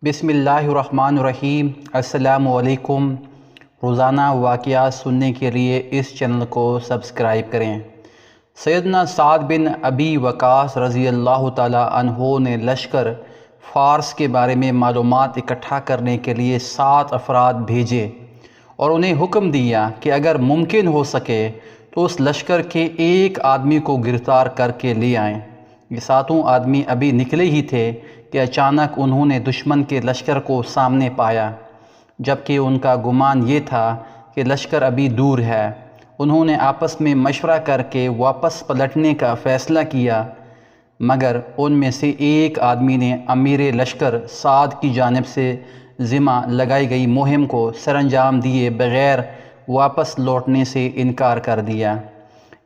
बिस्मिल्लाहिर्रहमानिर्रहीम। अस्सलामुअलैकुम। रोज़ाना वाक़यात सुनने के लिए इस चैनल को सब्सक्राइब करें। सैयदना साद बिन अबी वक़ास रज़ी अल्लाह ताला अन्हो ने लश्कर फ़ारस के बारे में मालूमात इकट्ठा करने के लिए 7 अफराद भेजे और उन्हें हुक्म दिया कि अगर मुमकिन हो सके तो उस लश्कर के एक आदमी को गिरफ़्तार करके ले आएँ। ये 7 आदमी अभी निकले ही थे कि अचानक उन्होंने दुश्मन के लश्कर को सामने पाया, जबकि उनका गुमान ये था कि लश्कर अभी दूर है। उन्होंने आपस में मशवरा करके वापस पलटने का फ़ैसला किया, मगर उनमें से एक आदमी ने अमीर लश्कर साद की जानिब से ज़िम्मा लगाई गई मुहिम को सरअंजाम दिए बग़ैर वापस लौटने से इनकार कर दिया।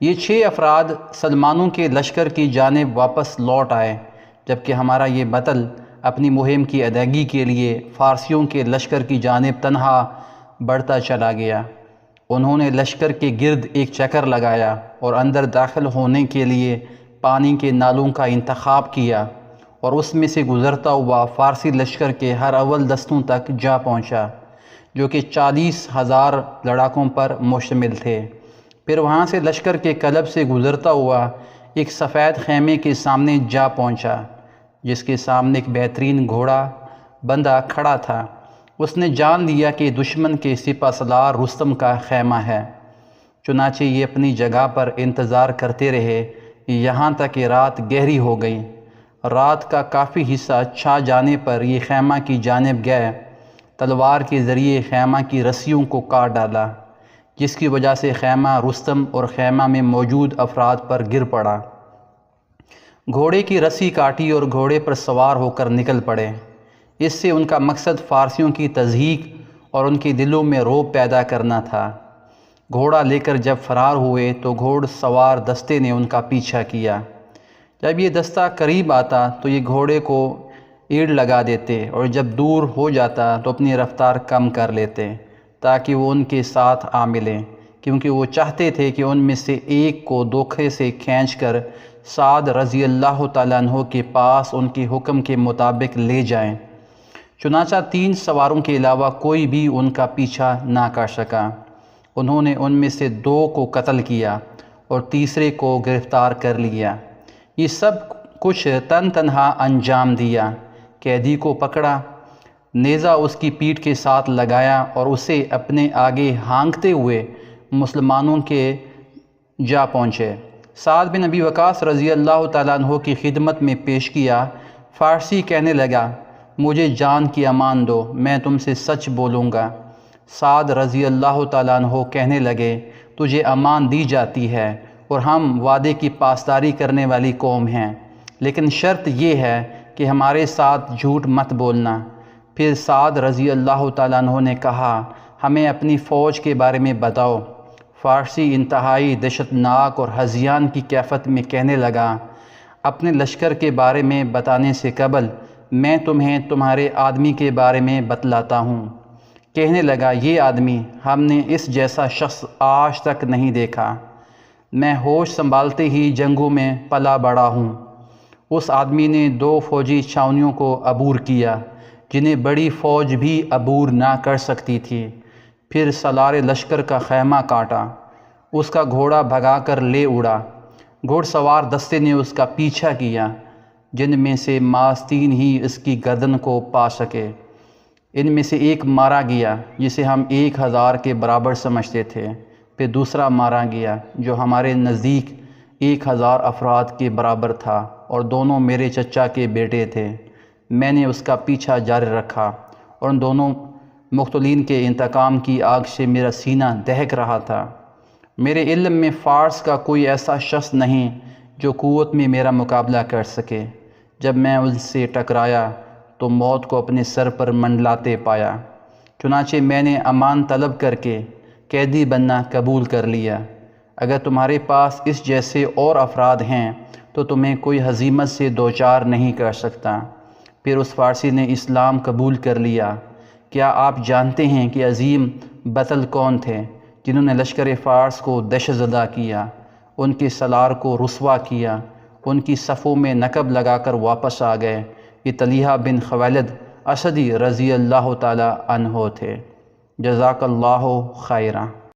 ये 6 अफराद सलमानों के लश्कर की जानिब वापस लौट आए, जबकि हमारा ये बतल अपनी मुहिम की अदायगी के लिए फ़ारसियों के लश्कर की जानिब तन्हा बढ़ता चला गया। उन्होंने लश्कर के गिर्द एक चक्कर लगाया और अंदर दाखिल होने के लिए पानी के नालों का इंतखाब किया और उसमें से गुज़रता हुआ फ़ारसी लश्कर के हर अव्वल दस्तों तक जा पहुँचा, जो कि 40,000 लड़ाकों पर मुश्तमिल थे। फिर वहाँ से लश्कर के क्लब से गुज़रता हुआ एक सफ़ेद ख़ैमे के सामने जा पहुँचा, जिसके सामने एक बेहतरीन घोड़ा बंदा खड़ा था। उसने जान लिया कि दुश्मन के सिपहसालार रुस्तम का ख़ैमा है। चुनाचे ये अपनी जगह पर इंतज़ार करते रहे यहाँ तक कि रात गहरी हो गई। रात का काफ़ी हिस्सा छा जाने पर ये ख़ैमा की जानिब गए। तलवार के ज़रिए ख़ैमा की रस्सियों को काट डाला, जिसकी वजह से ख़ैमा रुस्तम और ख़ैमा में मौजूद अफराद पर गिर पड़ा। घोड़े की रस्सी काटी और घोड़े पर सवार होकर निकल पड़े। इससे उनका मकसद फ़ारसियों की तज़हीक और उनके दिलों में रौब पैदा करना था। घोड़ा लेकर जब फ़रार हुए तो घोड़ सवार दस्ते ने उनका पीछा किया। जब ये दस्ता करीब आता तो ये घोड़े को ईड़ लगा देते और जब दूर हो जाता तो अपनी रफ़्तार कम कर लेते ताकि वो उनके साथ आ मिलें, क्योंकि वो चाहते थे कि उनमें से एक को धोखे से खींचकर साद रज़ी अल्लाह ताला अन्हो के पास उनके हुक्म के मुताबिक ले जाएं। चुनाचा 3 सवारों के अलावा कोई भी उनका पीछा ना कर सका। उन्होंने उनमें से 2 को कत्ल किया और तीसरे को गिरफ़्तार कर लिया। ये सब कुछ तनहा अंजाम दिया। कैदी को पकड़ा, नेज़ा उसकी पीठ के साथ लगाया और उसे अपने आगे हाँकते हुए मुसलमानों के जा पहुँचे। साद बिन अबी वक़ास रज़ी अल्लाह ताला अन्हो की खिदमत में पेश किया। फ़ारसी कहने लगा, मुझे जान की अमान दो, मैं तुमसे सच बोलूँगा। साद रज़ी अल्लाह ताला अन्हो कहने लगे, तुझे अमान दी जाती है और हम वादे की पासदारी करने वाली कौम हैं, लेकिन शर्त ये है कि हमारे साथ झूठ मत बोलना। फिर साद रज़ी अल्लाह ताला अन्हो ने कहा, हमें अपनी फ़ौज के बारे में बताओ। फ़ारसी इंतहाई दहशतनाक और हज़ियान की कैफियत में कहने लगा, अपने लश्कर के बारे में बताने से कबल मैं तुम्हें तुम्हारे आदमी के बारे में बतलाता हूँ। कहने लगा, ये आदमी, हमने इस जैसा शख्स आज तक नहीं देखा। मैं होश संभालते ही जंगों में पला बड़ा हूँ। उस आदमी ने 2 फ़ौजी छावनियों को अबूर किया, जिन्हें बड़ी फ़ौज भी अबूर ना कर सकती थी। फिर सलार लश्कर का ख़ैमा काटा, उसका घोड़ा भगाकर ले उड़ा। घोड़सवार दस्ते ने उसका पीछा किया, जिनमें से मास 3 ही इसकी गर्दन को पा सके। इनमें से एक मारा गया, जिसे हम 1000 के बराबर समझते थे। फिर दूसरा मारा गया, जो हमारे नज़दीक 1000 अफराद के बराबर था, और दोनों मेरे चचा के बेटे थे। मैंने उसका पीछा जारी रखा और उन दोनों मुक़्तलीन के इंतकाम की आग से मेरा सीना दहक रहा था। मेरे इल्म में फ़ारस का कोई ऐसा शख्स नहीं जो क़ुव्वत में मेरा मुकाबला कर सके। जब मैं उनसे टकराया तो मौत को अपने सर पर मंडलाते पाया। चुनाचे मैंने अमान तलब करके कैदी बनना कबूल कर लिया। अगर तुम्हारे पास इस जैसे और अफराद हैं तो तुम्हें कोई हज़ीमत से दो चार नहीं कर सकता। फिर उस फ़ारसी ने इस्लाम कबूल कर लिया। क्या आप जानते हैं कि अज़ीम बतल कौन थे जिन्होंने लश्कर फ़ारस को दहशतज़दा किया, उनके सलार को रुस्वा किया, उनकी सफ़ों में नकब लगाकर वापस आ गए? ये तलीहा बिन ख़वालिद اسدی رضی اللہ تعالی عنہ تھے۔ جزاک اللہ خیرہ۔